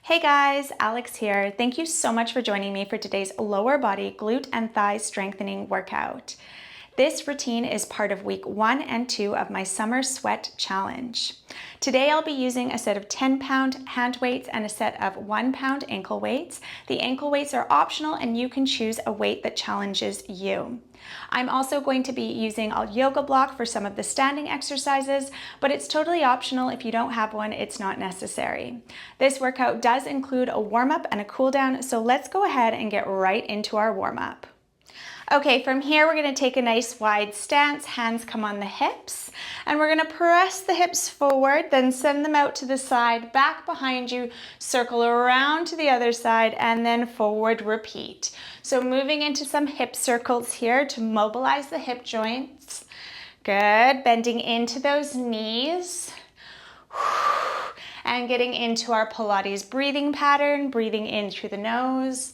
Hey guys, Alex here. Thank you so much for joining me for today's lower body glute and thigh strengthening workout. This routine is part of week 1 and 2 of my summer sweat challenge. Today I'll be using a set of 10-pound hand weights and a set of 1-pound ankle weights. The ankle weights are optional and you can choose a weight that challenges you. I'm also going to be using a yoga block for some of the standing exercises, but it's totally optional. If you don't have one, it's not necessary. This workout does include a warm-up and a cool down, so let's go ahead and get right into our warm-up. Okay, from here we're going to take a nice wide stance, hands come on the hips, and we're going to press the hips forward, then send them out to the side, back behind you, circle around to the other side, and then forward repeat. So moving into some hip circles here to mobilize the hip joints. Good, bending into those knees. And getting into our Pilates breathing pattern, breathing in through the nose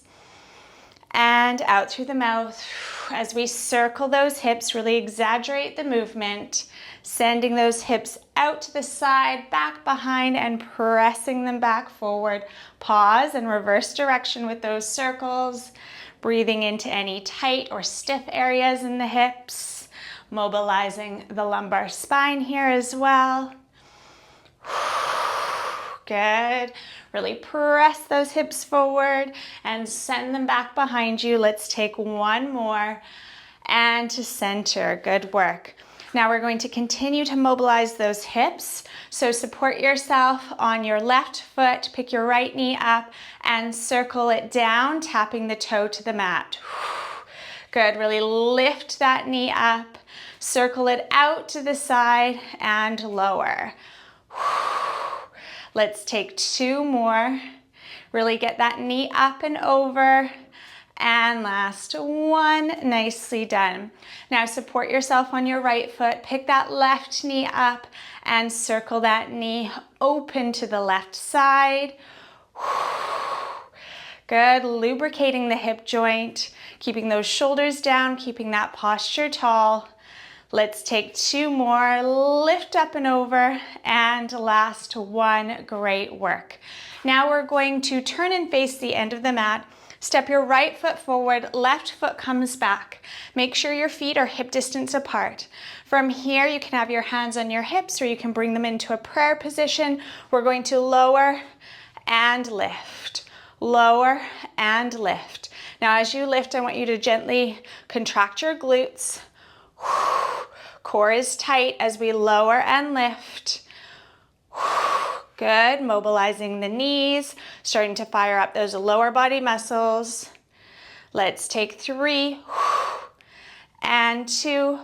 and out through the mouth. As we circle those hips, really exaggerate the movement, sending those hips out to the side, back behind, and pressing them back forward. Pause and reverse direction with those circles, breathing into any tight or stiff areas in the hips, mobilizing the lumbar spine here as well. Good. Really press those hips forward and send them back behind you. Let's take one more and to center. Good work. Now we're going to continue to mobilize those hips. So support yourself on your left foot, pick your right knee up and circle it down, tapping the toe to the mat. Good. Really lift that knee up, circle it out to the side and lower. Let's take two more. Really get that knee up and over. And last one, nicely done. Now support yourself on your right foot, pick that left knee up and circle that knee open to the left side. Good, lubricating the hip joint, keeping those shoulders down, keeping that posture tall. Let's take two more, lift up and over, and last one, great work. Now we're going to turn and face the end of the mat. Step your right foot forward, left foot comes back. Make sure your feet are hip distance apart. From here, you can have your hands on your hips or you can bring them into a prayer position. We're going to lower and lift, lower and lift. Now as you lift, I want you to gently contract your glutes. Core is tight as we lower and lift. Good, mobilizing the knees, starting to fire up those lower body muscles. Let's take 3 and 2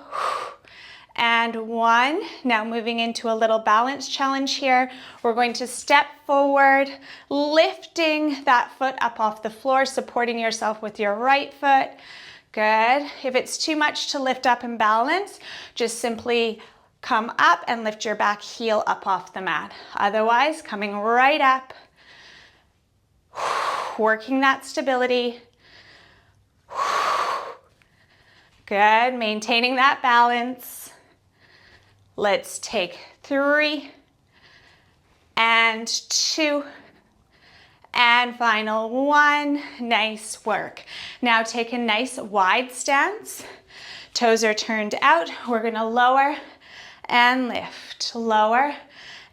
and 1. Now moving into a little balance challenge here. We're going to step forward, lifting that foot up off the floor, supporting yourself with your right foot. Good. If it's too much to lift up and balance, just simply come up and lift your back heel up off the mat. Otherwise, coming right up, working that stability. Good. Maintaining that balance. Let's take 3 and 2. And final 1, nice work. Now take a nice wide stance. Toes are turned out. We're gonna lower and lift, lower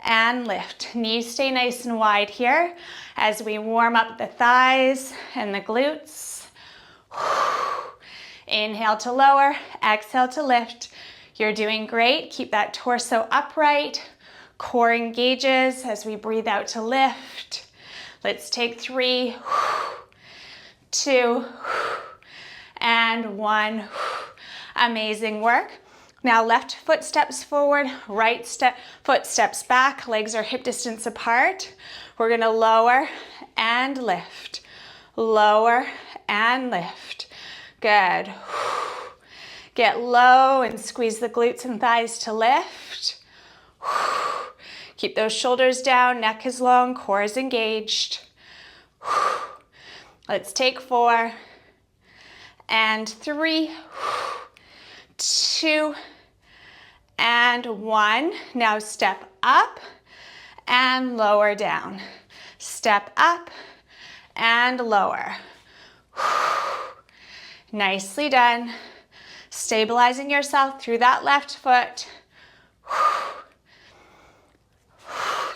and lift. Knees stay nice and wide here as we warm up the thighs and the glutes. Inhale to lower, exhale to lift. You're doing great. Keep that torso upright. Core engages as we breathe out to lift. Let's take 3, 2, and 1. Amazing work. Now left foot steps forward, right foot steps back, legs are hip distance apart. We're gonna lower and lift, lower and lift. Good. Get low and squeeze the glutes and thighs to lift. Keep those shoulders down, neck is long, core is engaged. Let's take 4 and 3, 2 and 1. Now step up and lower down. Step up and lower. Nicely done. Stabilizing yourself through that left foot.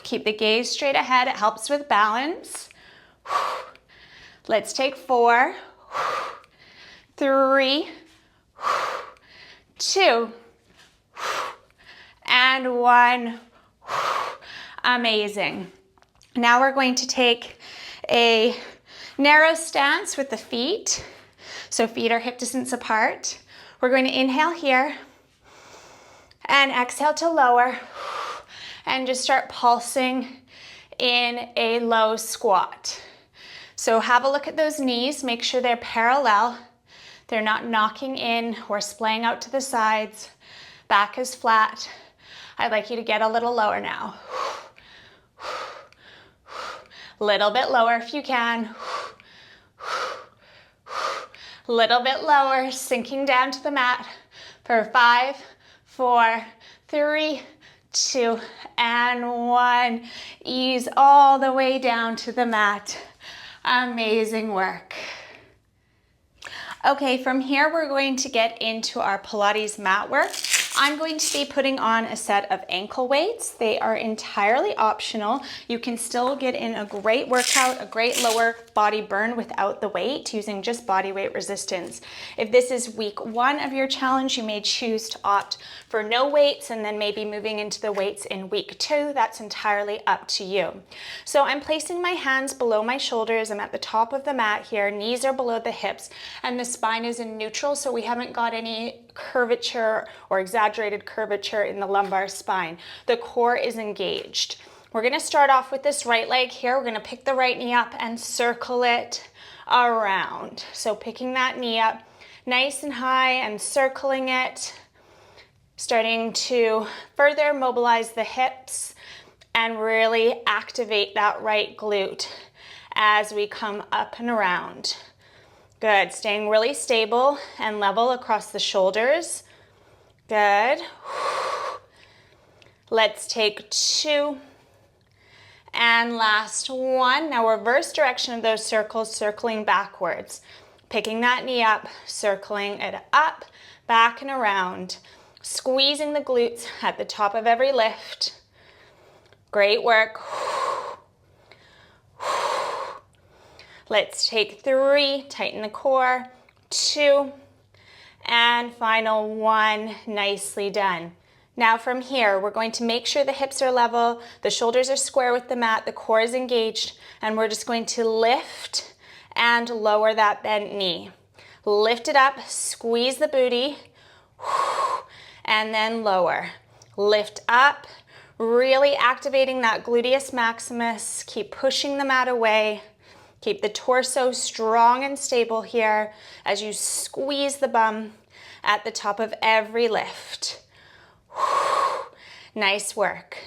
Keep the gaze straight ahead. It helps with balance. Let's take 4, 3, 2, and 1. Amazing. Now we're going to take a narrow stance with the feet. So feet are hip distance apart. We're going to inhale here and exhale to lower and just start pulsing in a low squat. So have a look at those knees. Make sure they're parallel. They're not knocking in or splaying out to the sides. Back is flat. I'd like you to get a little lower now. Little bit lower if you can. Little bit lower, sinking down to the mat for 5, 4, 3, 2, and 1. Ease all the way down to the mat. Amazing work. Okay, from here we're going to get into our Pilates mat work. I'm going to be putting on a set of ankle weights. They are entirely optional. You can still get in a great workout, a great lower body burn without the weight, using just body weight resistance. If this is week 1 of your challenge, you may choose to opt for no weights and then maybe moving into the weights in week 2. That's entirely up to you. So I'm placing my hands below my shoulders. I'm at the top of the mat here. Knees are below the hips and the spine is in neutral, so we haven't got any curvature or exaggerated curvature in the lumbar spine. The core is engaged. We're going to start off with this right leg here. We're going to pick the right knee up and circle it around. So picking that knee up nice and high and circling it, starting to further mobilize the hips and really activate that right glute as we come up and around. Good, staying really stable and level across the shoulders. Good. Let's take 2 and last 1. Now reverse direction of those circles, circling backwards. Picking that knee up, circling it up, back and around. Squeezing the glutes at the top of every lift. Great work. Let's take 3, tighten the core, 2, and final 1, nicely done. Now from here, we're going to make sure the hips are level, the shoulders are square with the mat, the core is engaged, and we're just going to lift and lower that bent knee. Lift it up, squeeze the booty, and then lower. Lift up, really activating that gluteus maximus, keep pushing the mat away. Keep the torso strong and stable here as you squeeze the bum at the top of every lift. Nice work.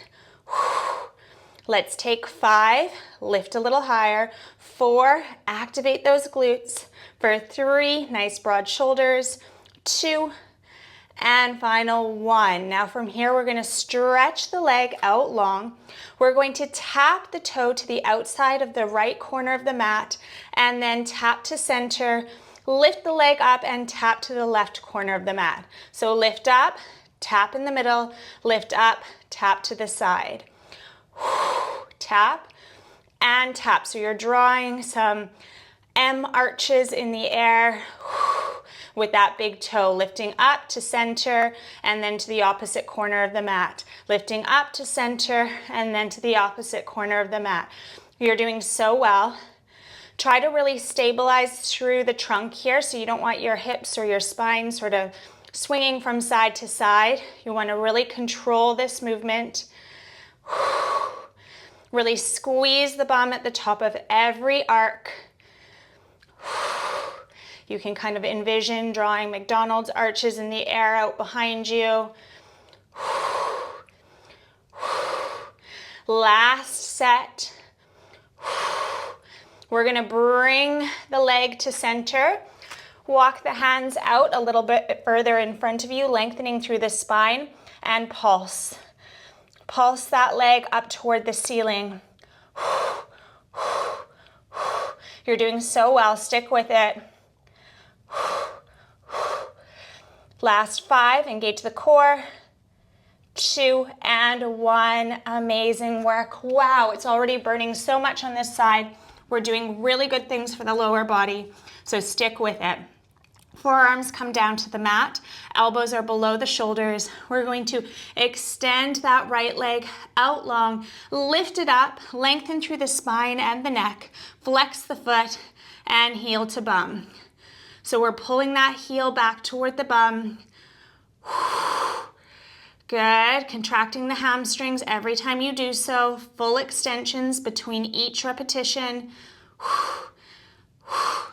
Let's take 5, lift a little higher. 4, activate those glutes. For 3, nice broad shoulders. 2, and final 1. Now from here, we're going to stretch the leg out long. We're going to tap the toe to the outside of the right corner of the mat and then tap to center, lift the leg up and tap to the left corner of the mat. So lift up, tap in the middle, lift up, tap to the side. Tap and tap. So you're drawing some M arches in the air with that big toe, lifting up to center and then to the opposite corner of the mat. Lifting up to center and then to the opposite corner of the mat. You're doing so well. Try to really stabilize through the trunk here, so you don't want your hips or your spine sort of swinging from side to side. You want to really control this movement. Really squeeze the bum at the top of every arc. You can kind of envision drawing McDonald's arches in the air out behind you. Last set. We're going to bring the leg to center. Walk the hands out a little bit further in front of you, lengthening through the spine, and pulse. Pulse that leg up toward the ceiling. You're doing so well. Stick with it. Last 5. Engage the core. 2 and 1. Amazing work. Wow, it's already burning so much on this side. We're doing really good things for the lower body, so stick with it. Forearms come down to the mat. Elbows are below the shoulders. We're going to extend that right leg out long, lift it up, lengthen through the spine and the neck, flex the foot, and heel to bum. So we're pulling that heel back toward the bum. Good. Contracting the hamstrings every time you do so. Full extensions between each repetition.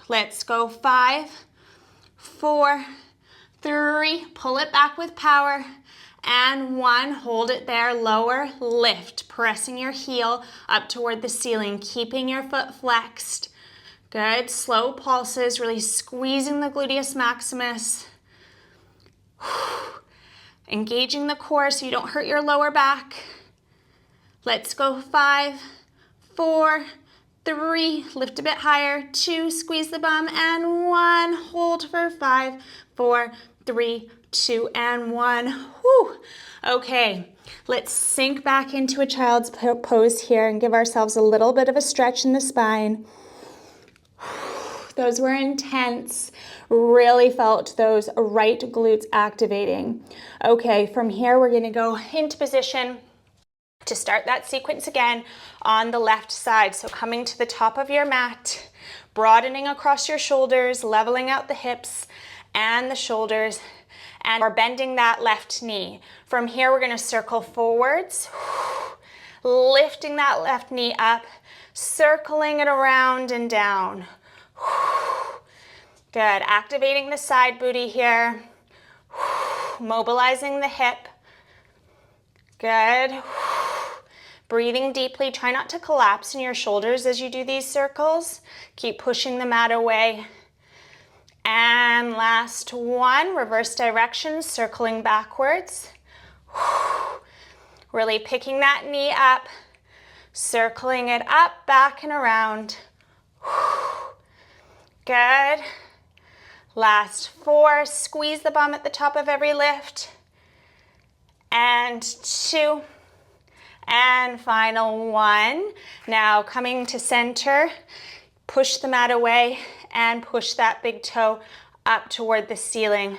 Let's go. 5, 4, 3. Pull it back with power. And 1. Hold it there. Lower. Lift. Pressing your heel up toward the ceiling. Keeping your foot flexed. Good. Slow pulses. Really squeezing the gluteus maximus. Engaging the core so you don't hurt your lower back. Let's go. 5, 4, 3, lift a bit higher. 2, squeeze the bum, and 1. Hold for 5, 4, 3, 2, and 1. Whew. Okay, let's sink back into a child's pose here and give ourselves a little bit of a stretch in the spine. Those were intense. Really felt those right glutes activating. Okay, from here we're gonna go into position to start that sequence again on the left side. So coming to the top of your mat, broadening across your shoulders, leveling out the hips and the shoulders, and we're bending that left knee. From here we're gonna circle forwards, lifting that left knee up, circling it around and down. Good. Activating the side booty here. Mobilizing the hip. Good. Breathing deeply. Try not to collapse in your shoulders as you do these circles. Keep pushing the mat away. And last 1. Reverse direction, circling backwards. Really picking that knee up. Circling it up, back and around. Good. Last 4, squeeze the bum at the top of every lift. And 2, and final 1. Now coming to center, push the mat away and push that big toe up toward the ceiling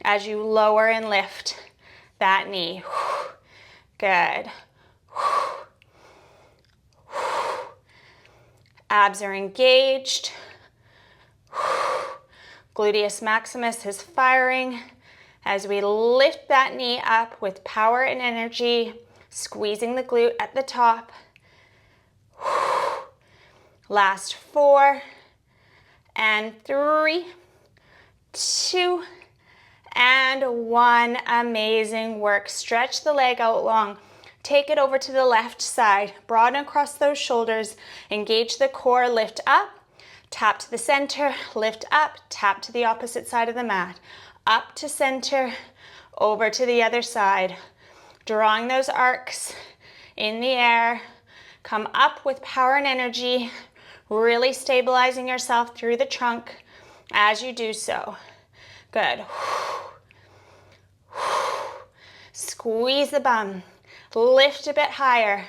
as you lower and lift that knee. Good. Abs are engaged. Gluteus maximus is firing as we lift that knee up with power and energy, squeezing the glute at the top. Last 4, and 3, 2, and 1. Amazing work. Stretch the leg out long. Take it over to the left side. Broaden across those shoulders. Engage the core. Lift up. Tap to the center, lift up, tap to the opposite side of the mat. Up to center, over to the other side. Drawing those arcs in the air. Come up with power and energy, really stabilizing yourself through the trunk as you do so. Good. Squeeze the bum, lift a bit higher.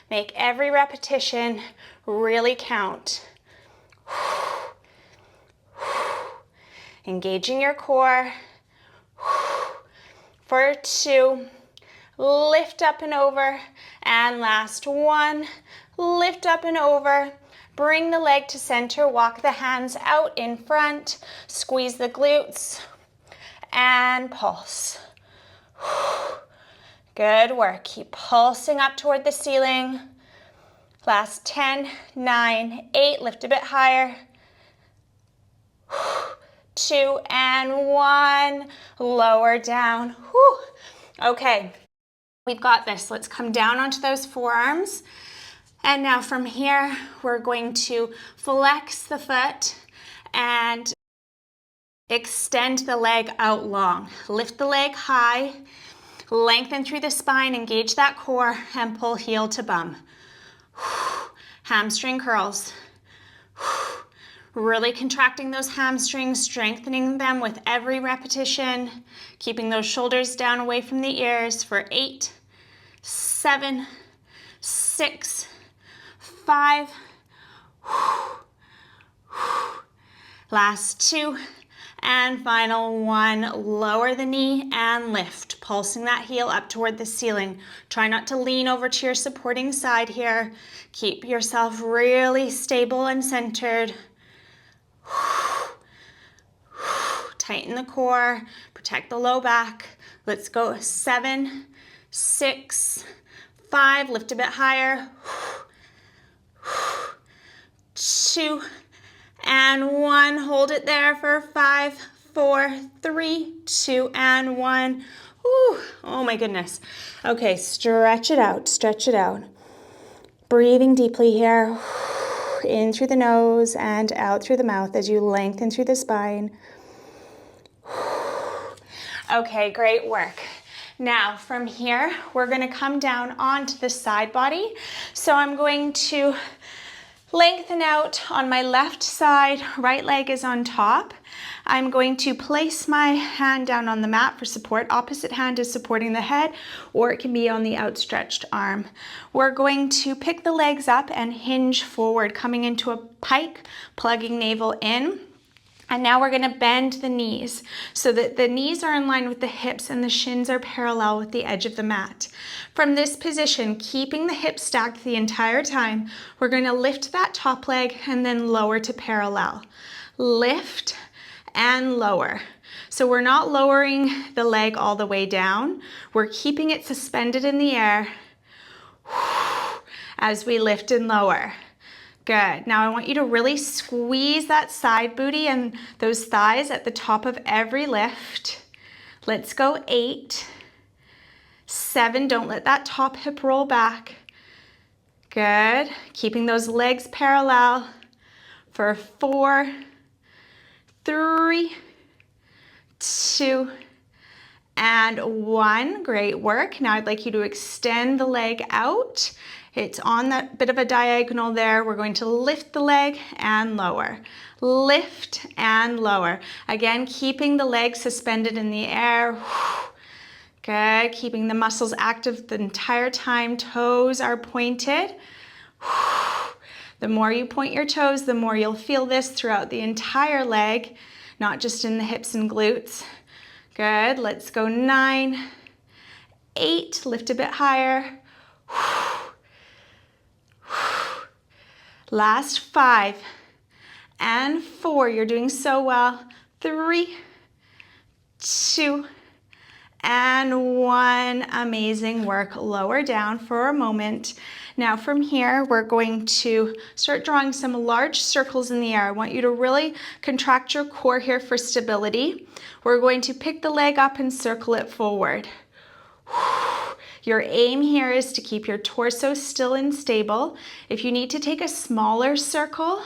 Make every repetition really count. Engaging your core. For 2, lift up and over. And last 1, lift up and over. Bring the leg to center, walk the hands out in front, squeeze the glutes, and pulse. Good work. Keep pulsing up toward the ceiling. Last 10, 9, 8, lift a bit higher. 2 and 1, lower down. Whew. Okay, we've got this. Let's come down onto those forearms. And now from here, we're going to flex the foot and extend the leg out long. Lift the leg high. Lengthen through the spine, engage that core, and pull heel to bum. Hamstring curls. Really contracting those hamstrings, strengthening them with every repetition, keeping those shoulders down away from the ears for 8, 7, 6, 5. Last 2. And final 1, lower the knee and lift, pulsing that heel up toward the ceiling. Try not to lean over to your supporting side here. Keep yourself really stable and centered. Tighten the core, protect the low back. Let's go 7, 6, 5, lift a bit higher. 2, and 1, hold it there for 5, 4, 3, 2, and 1. Whew. Oh my goodness. Okay, stretch it out, stretch it out. Breathing deeply here, in through the nose and out through the mouth as you lengthen through the spine. Okay, great work. Now from here, we're gonna come down onto the side body. So I'm going to lengthen out on my left side, right leg is on top. I'm going to place my hand down on the mat for support. Opposite hand is supporting the head, or it can be on the outstretched arm. We're going to pick the legs up and hinge forward, coming into a pike, plugging navel in. And now we're gonna bend the knees so that the knees are in line with the hips and the shins are parallel with the edge of the mat. From this position, keeping the hips stacked the entire time, we're gonna lift that top leg and then lower to parallel. Lift and lower. So we're not lowering the leg all the way down. We're keeping it suspended in the air as we lift and lower. Good. Now I want you to really squeeze that side booty and those thighs at the top of every lift. Let's go 8, 7, don't let that top hip roll back. Good. Keeping those legs parallel for 4, 3, 2, and 1. Great work. Now I'd like you to extend the leg out. It's on that bit of a diagonal there. We're going to lift the leg and lower. Lift and lower. Again, keeping the leg suspended in the air. Good. Keeping the muscles active the entire time. Toes are pointed. The more you point your toes, the more you'll feel this throughout the entire leg, not just in the hips and glutes. Good. Let's go 9, 8. Lift a bit higher. Last 5 and 4. You're doing so well. 3, 2, and 1. Amazing work. Lower down for a moment. Now from here, we're going to start drawing some large circles in the air. I want you to really contract your core here for stability. We're going to pick the leg up and circle it forward. Your aim here is to keep your torso still and stable. If you need to take a smaller circle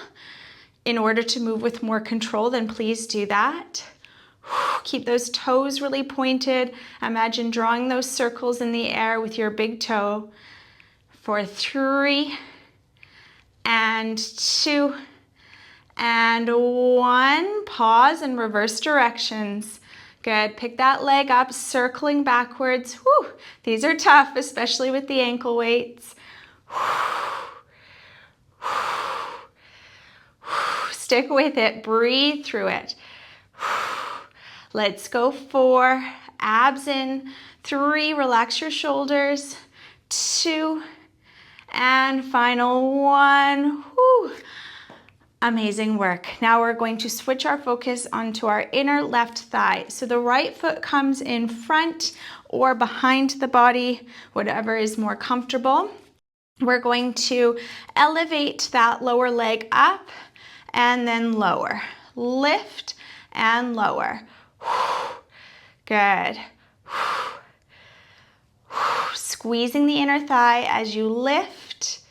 in order to move with more control, then please do that. Keep those toes really pointed. Imagine drawing those circles in the air with your big toe for 3 and 2 and 1. Pause and reverse directions. Good. Pick that leg up, circling backwards. Whew. These are tough, especially with the ankle weights. Stick with it. Breathe through it. Let's go 4. Abs in. 3. Relax your shoulders. 2. And final 1. Whew. Amazing work. Now we're going to switch our focus onto our inner left thigh. So the right foot comes in front or behind the body, whatever is more comfortable. We're going to elevate that lower leg up and then lower. Lift and lower. Good. Squeezing the inner thigh as you lift.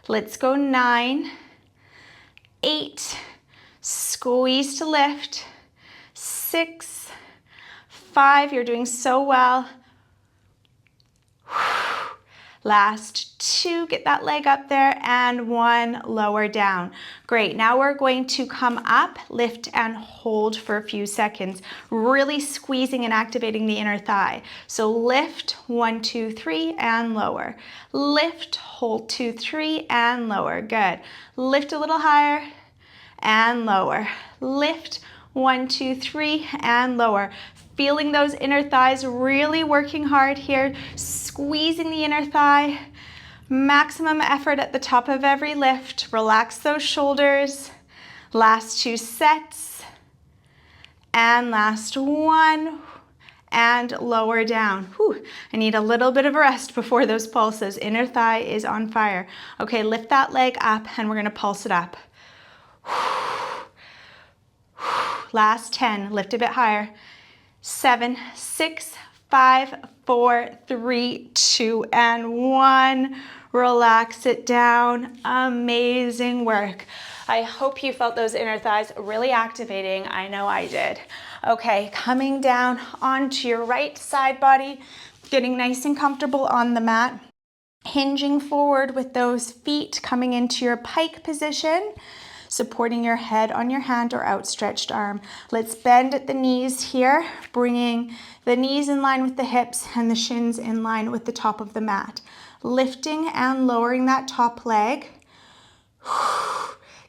Let's go 9, 8, squeeze to lift, 6, 5, you're doing so well, Last 2, get that leg up there, and 1, lower down. Great, now we're going to come up, lift and hold for a few seconds, really squeezing and activating the inner thigh. So lift, 1, 2, 3, and lower. Lift, hold, 2, 3, and lower. Good. Lift a little higher and lower. Lift, 1, 2, 3, and lower. Feeling those inner thighs, really working hard here, squeezing the inner thigh. Maximum effort at the top of every lift. Relax those shoulders. Last 2 sets. And last 1. And lower down. Whew. I need a little bit of a rest before those pulses. Inner thigh is on fire. Okay, lift that leg up and we're gonna pulse it up. Last 10, lift a bit higher. 7, 6, 5, 4, 3, 2, and 1. Relax it down. Amazing work. I hope you felt those inner thighs really activating. I know I did. Okay, coming down onto your right side body, getting nice and comfortable on the mat. Hinging forward with those feet coming into your pike position, supporting your head on your hand or outstretched arm. Let's bend at the knees here, bringing the knees in line with the hips and the shins in line with the top of the mat. Lifting and lowering that top leg.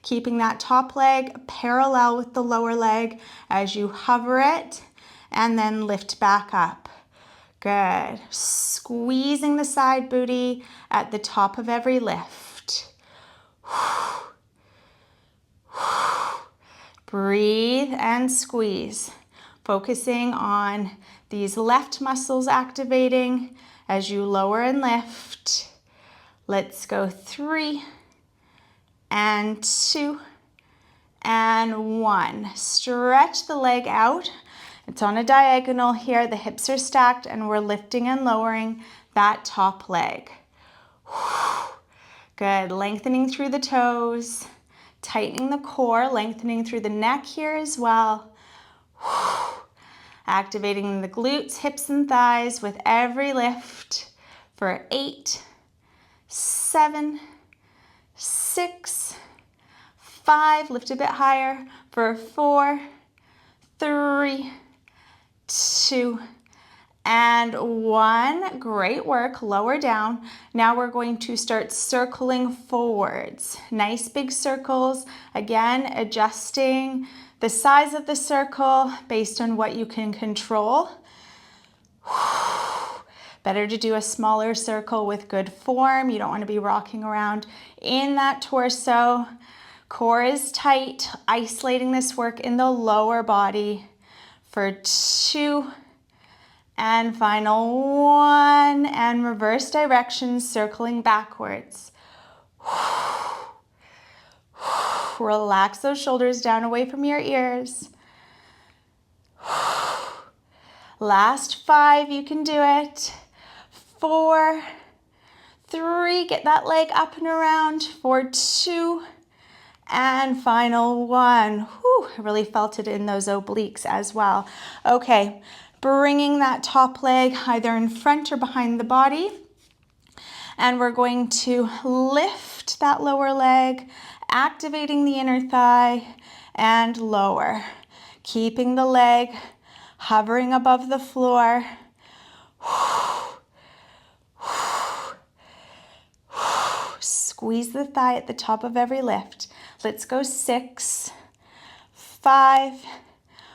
Keeping that top leg parallel with the lower leg as you hover it and then lift back up. Good. Squeezing the side booty at the top of every lift. Breathe and squeeze, focusing on these left muscles activating as you lower and lift. Let's go 3 and 2 and 1. Stretch the leg out. It's on a diagonal here. The hips are stacked and we're lifting and lowering that top leg. Good. Lengthening through the toes. Tightening the core, lengthening through the neck here as well. Activating the glutes, hips, and thighs with every lift for 8, 7, 6, 5, lift a bit higher for 4, 3, 2, and 1. Great work. Lower down. Now we're going to start circling forwards. Nice big circles. Again, adjusting the size of the circle based on what you can control. Better to do a smaller circle with good form. You don't want to be rocking around in that torso. Core is tight. Isolating this work in the lower body for 2, and final 1, and reverse direction, circling backwards. Relax those shoulders down away from your ears. Last 5, you can do it. 4, 3, get that leg up and around for 2, and final 1. Whew, I really felt it in those obliques as well. Okay. Bringing that top leg either in front or behind the body. And we're going to lift that lower leg, activating the inner thigh and lower. Keeping the leg hovering above the floor. Squeeze the thigh at the top of every lift. Let's go 6, 5,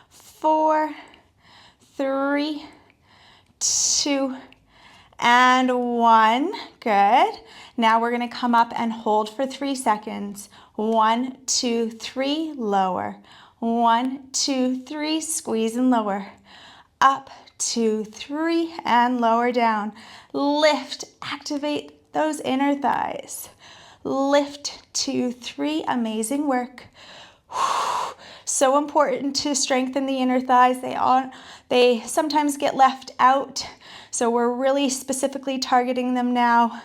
4, 3, 2, and 1. Good. Now we're going to come up and hold for 3 seconds. 1, 2, 3, lower. 1, 2, 3, squeeze and lower. Up, 2, 3, and lower down. Lift, activate those inner thighs. Lift, 2, 3, amazing work. So important to strengthen the inner thighs. They sometimes get left out. So we're really specifically targeting them now,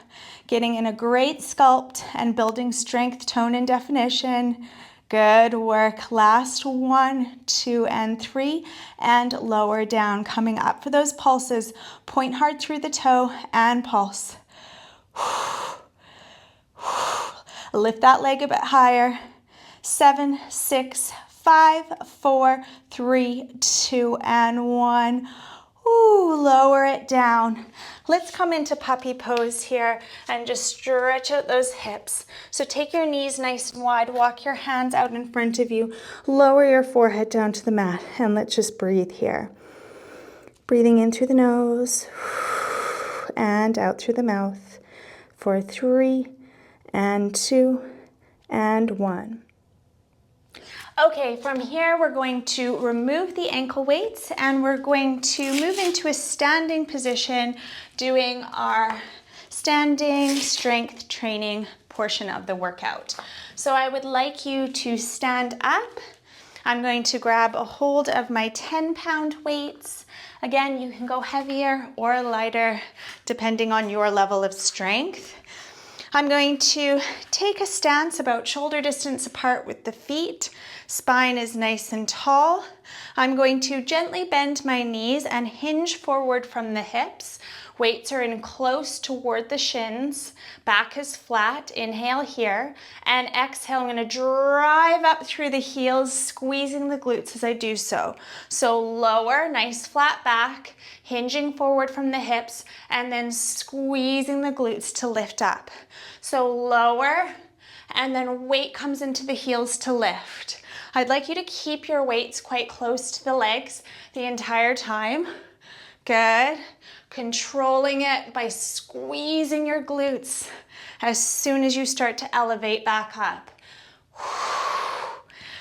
getting in a great sculpt and building strength, tone, and definition. Good work. Last 1, 2, and 3, and lower down. Coming up for those pulses. Point hard through the toe and pulse. Lift that leg a bit higher. 7, 6, 5, 4, 3, 2, and 1. Ooh, lower it down. Let's come into puppy pose here and just stretch out those hips. So take your knees nice and wide, walk your hands out in front of you, lower your forehead down to the mat, and let's just breathe here. Breathing in through the nose and out through the mouth for 3 and 2 and 1. Okay, from here we're going to remove the ankle weights and we're going to move into a standing position doing our standing strength training portion of the workout. So I would like you to stand up. I'm going to grab a hold of my 10-pound weights. Again, you can go heavier or lighter depending on your level of strength. I'm going to take a stance about shoulder distance apart with the feet. Spine is nice and tall. I'm going to gently bend my knees and hinge forward from the hips. Weights are in close toward the shins. Back is flat. Inhale here. And exhale, I'm going to drive up through the heels, squeezing the glutes as I do so. So lower, nice flat back, hinging forward from the hips, and then squeezing the glutes to lift up. So lower, and then weight comes into the heels to lift. I'd like you to keep your weights quite close to the legs the entire time. Good. Controlling it by squeezing your glutes as soon as you start to elevate back up.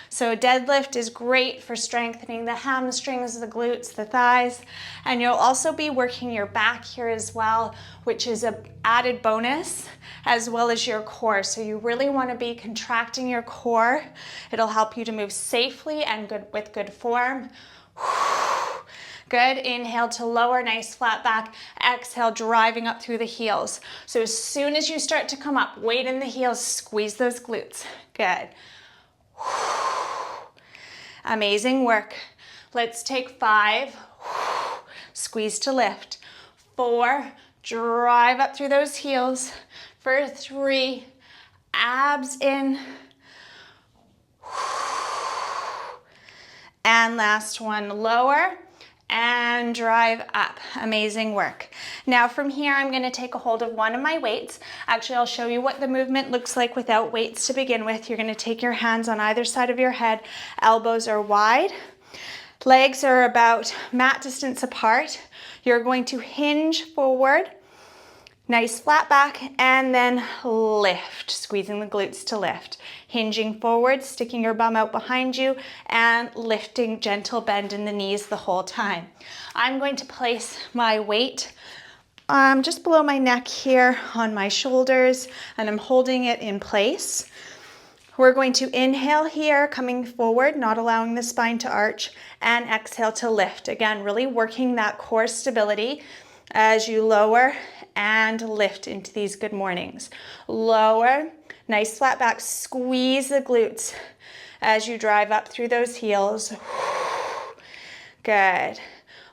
So deadlift is great for strengthening the hamstrings, the glutes, the thighs, and you'll also be working your back here as well, which is an added bonus, as well as your core. So you really want to be contracting your core. It'll help you to move safely and with good form. Good. Inhale to lower, nice flat back. Exhale, driving up through the heels. So as soon as you start to come up, weight in the heels, squeeze those glutes. Good. Amazing work. Let's take 5. Squeeze to lift. 4. Drive up through those heels. For 3. Abs in. And last one, lower and drive up. Amazing work. Now from here, I'm going to take a hold of one of my weights. Actually, I'll show you what the movement looks like without weights to begin with. You're going to take your hands on either side of your head. Elbows are wide. Legs are about mat distance apart. You're going to hinge forward. Nice flat back, and then lift, squeezing the glutes to lift. Hinging forward, sticking your bum out behind you, and lifting, gentle bend in the knees the whole time. I'm going to place my weight just below my neck here on my shoulders, and I'm holding it in place. We're going to inhale here, coming forward, not allowing the spine to arch, and exhale to lift. Again, really working that core stability as you lower and lift into these good mornings. Lower, nice flat back, squeeze the glutes as you drive up through those heels. Good.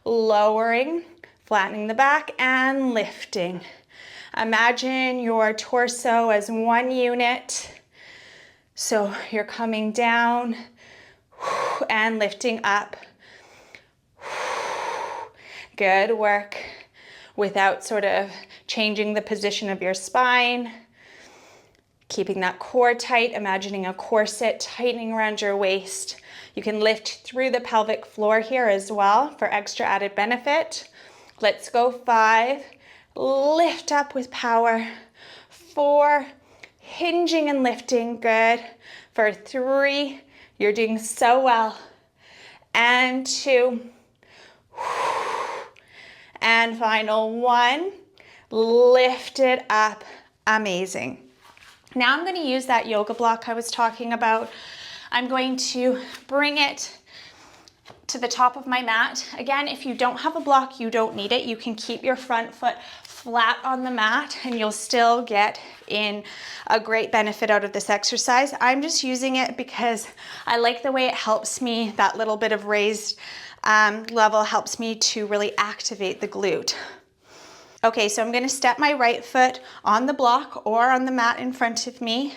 Lowering, flattening the back and lifting. Imagine your torso as one unit. So you're coming down and lifting up. Good work. Without sort of changing the position of your spine. Keeping that core tight, imagining a corset tightening around your waist. You can lift through the pelvic floor here as well for extra added benefit. Let's go. 5, lift up with power. 4, hinging and lifting, good. For 3, you're doing so well. And 2, and final 1, lift it up, amazing. Now I'm going to use that yoga block I was talking about. I'm going to bring it to the top of my mat. Again, if you don't have a block, you don't need it. You can keep your front foot flat on the mat and you'll still get in a great benefit out of this exercise. I'm just using it because I like the way it helps me. That little bit of raised level helps me to really activate the glute. Okay, so I'm going to step my right foot on the block or on the mat in front of me,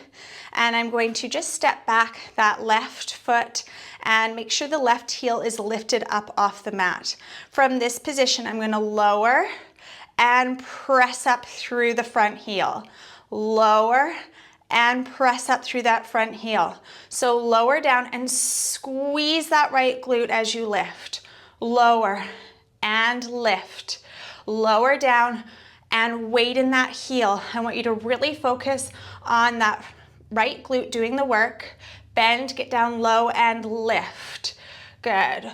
and I'm going to just step back that left foot and make sure the left heel is lifted up off the mat. From this position, I'm going to lower and press up through the front heel. Lower and press up through that front heel. So lower down and squeeze that right glute as you lift. Lower and lift. Lower down and weight in that heel. I want you to really focus on that right glute doing the work. Bend, get down low and lift. Good.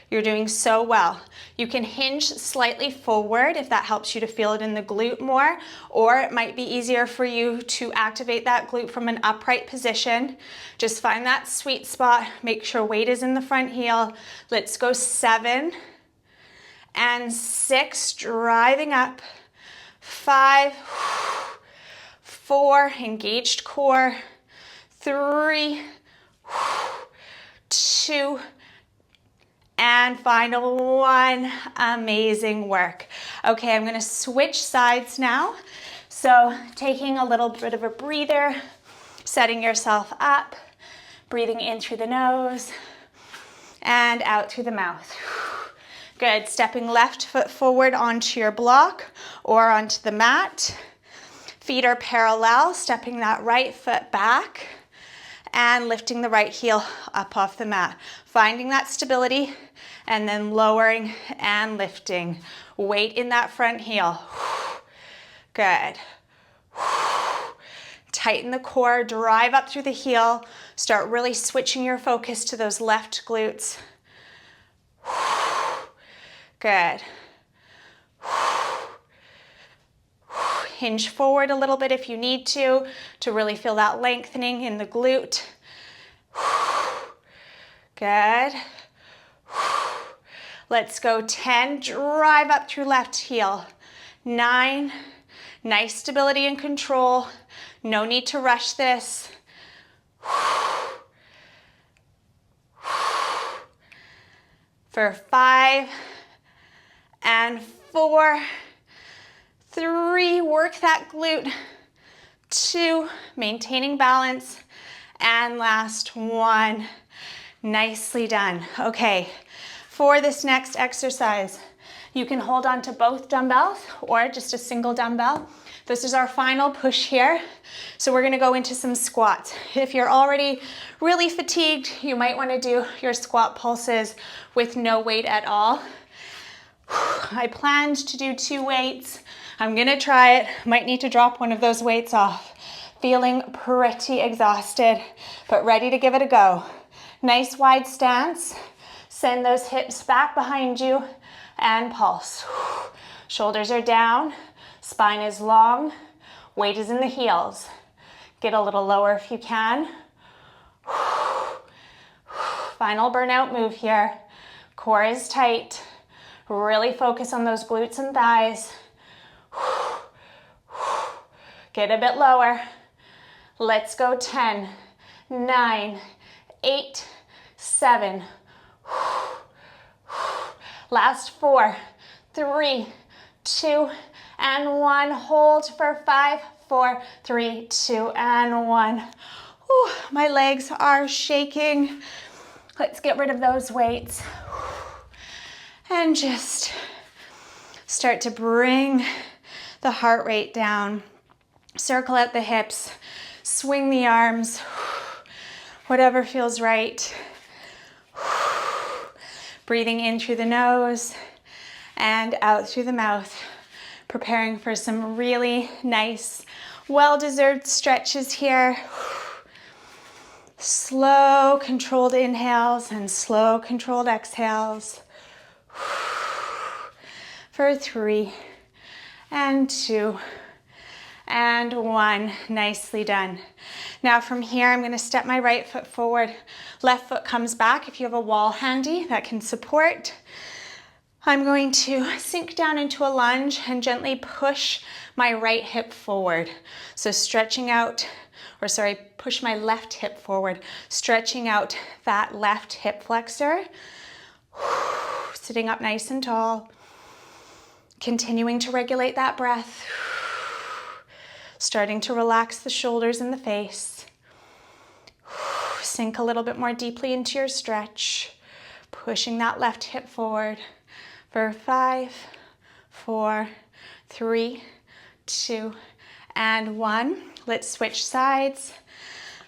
You're doing so well. You can hinge slightly forward if that helps you to feel it in the glute more, or it might be easier for you to activate that glute from an upright position. Just find that sweet spot. Make sure weight is in the front heel. Let's go 7 and 6, driving up. 5, 4, engaged core. 3, 2, and final 1. Amazing work. Okay, I'm gonna switch sides now. So taking a little bit of a breather, setting yourself up, breathing in through the nose and out through the mouth. Good, stepping left foot forward onto your block or onto the mat. Feet are parallel, stepping that right foot back and lifting the right heel up off the mat. Finding that stability and then lowering and lifting. Weight in that front heel. Good. Tighten the core, drive up through the heel. Start really switching your focus to those left glutes. Good. Hinge forward a little bit if you need to really feel that lengthening in the glute. Good. Let's go 10, drive up through left heel. 9, nice stability and control. No need to rush this. For 5 and 4, 3, work that glute. 2, maintaining balance. And last 1, nicely done. Okay, for this next exercise, you can hold on to both dumbbells or just a single dumbbell. This is our final push here. So we're gonna go into some squats. If you're already really fatigued, you might wanna do your squat pulses with no weight at all. I planned to do 2 weights. I'm gonna try it. Might need to drop one of those weights off. Feeling pretty exhausted, but ready to give it a go. Nice wide stance. Send those hips back behind you and pulse. Shoulders are down, spine is long, weight is in the heels. Get a little lower if you can. Final burnout move here. Core is tight. Really focus on those glutes and thighs. Get a bit lower. Let's go 10, 9, 8, 7. Last 4, 3, 2, and 1. Hold for 5, 4, 3, 2, and 1. Whew, my legs are shaking. Let's get rid of those weights. And just start to bring the heart rate down. Circle out the hips, swing the arms, whatever feels right. Breathing in through the nose and out through the mouth. Preparing for some really nice, well-deserved stretches here. Slow, controlled inhales and slow, controlled exhales. For 3 and 2 and 1. Nicely done. Now from here, I'm going to step my right foot forward. Left foot comes back. If you have a wall handy that can support, I'm going to sink down into a lunge and gently push my right hip forward. So stretching out, push my left hip forward, stretching out that left hip flexor. Sitting up nice and tall. Continuing to regulate that breath. Starting to relax the shoulders and the face. Sink a little bit more deeply into your stretch. Pushing that left hip forward for 5, 4, 3, 2, and 1. Let's switch sides.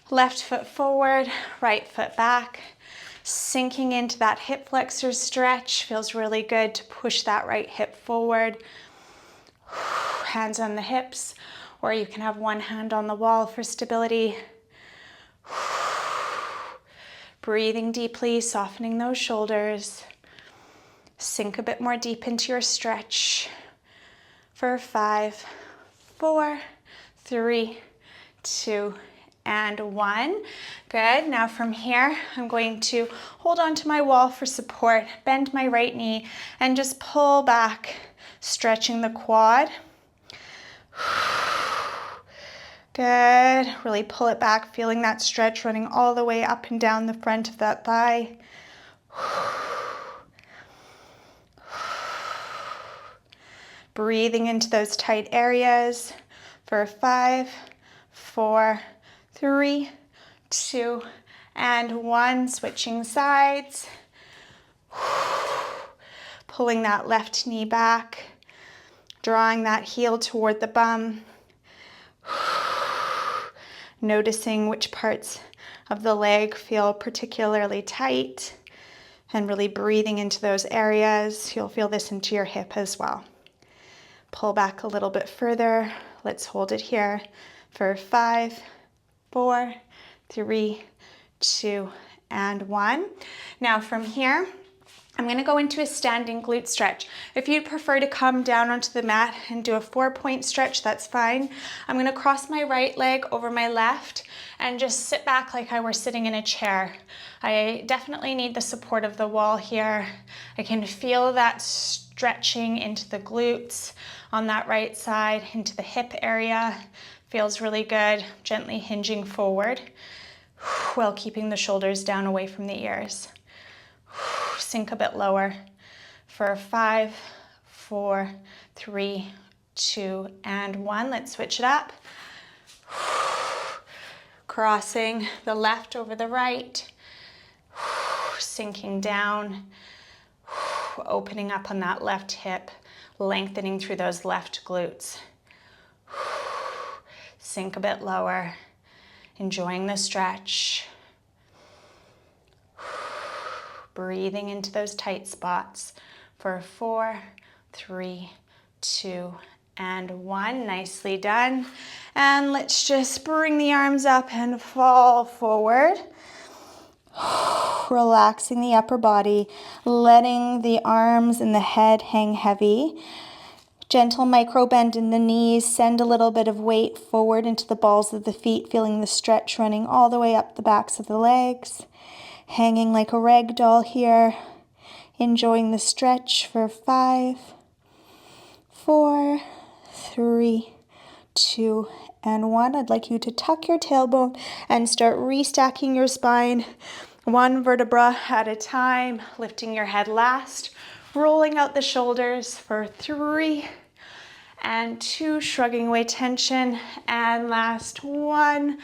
Left foot forward, right foot back. Sinking into that hip flexor stretch. Feels really good to push that right hip forward. Hands on the hips, or you can have one hand on the wall for stability. Breathing deeply, softening those shoulders. Sink a bit more deep into your stretch for 5, 4, 3, 2, and 1. Good. Now from here, I'm going to hold onto my wall for support, bend my right knee, and just pull back, stretching the quad. Good. Really pull it back, feeling that stretch running all the way up and down the front of that thigh. Breathing into those tight areas for 5, 4, 3, 2, and 1. Switching sides. Pulling that left knee back, drawing that heel toward the bum. Noticing which parts of the leg feel particularly tight and really breathing into those areas. You'll feel this into your hip as well. Pull back a little bit further. Let's hold it here for 5, 4, 3, 2, and 1. Now from here, I'm going to go into a standing glute stretch. If you'd prefer to come down onto the mat and do a 4-point stretch, that's fine. I'm going to cross my right leg over my left and just sit back like I were sitting in a chair. I definitely need the support of the wall here. I can feel that stretching into the glutes on that right side, into the hip area. Feels really good. Gently hinging forward while keeping the shoulders down away from the ears. Sink a bit lower for 5, 4, 3, 2, and 1. Let's switch it up. Crossing the left over the right. Sinking down. Opening up on that left hip. Lengthening through those left glutes. Sink a bit lower. Enjoying the stretch. Breathing into those tight spots for 4, 3, 2, and 1. Nicely done. And let's just bring the arms up and fall forward. Relaxing the upper body, letting the arms and the head hang heavy. Gentle micro bend in the knees. Send a little bit of weight forward into the balls of the feet, feeling the stretch running all the way up the backs of the legs. Hanging like a rag doll here. Enjoying the stretch for 5, 4, 3, 2, and 1. I'd like you to tuck your tailbone and start restacking your spine. One vertebra at a time. Lifting your head last. Rolling out the shoulders for 3 and 2. Shrugging away tension. And last 1.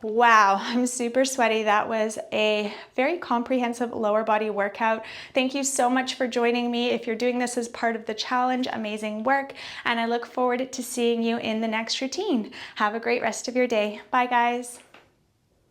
Wow, I'm super sweaty. That was a very comprehensive lower body workout. Thank you so much for joining me. If you're doing this as part of the challenge, amazing work. And I look forward to seeing you in the next routine. Have a great rest of your day. Bye, guys.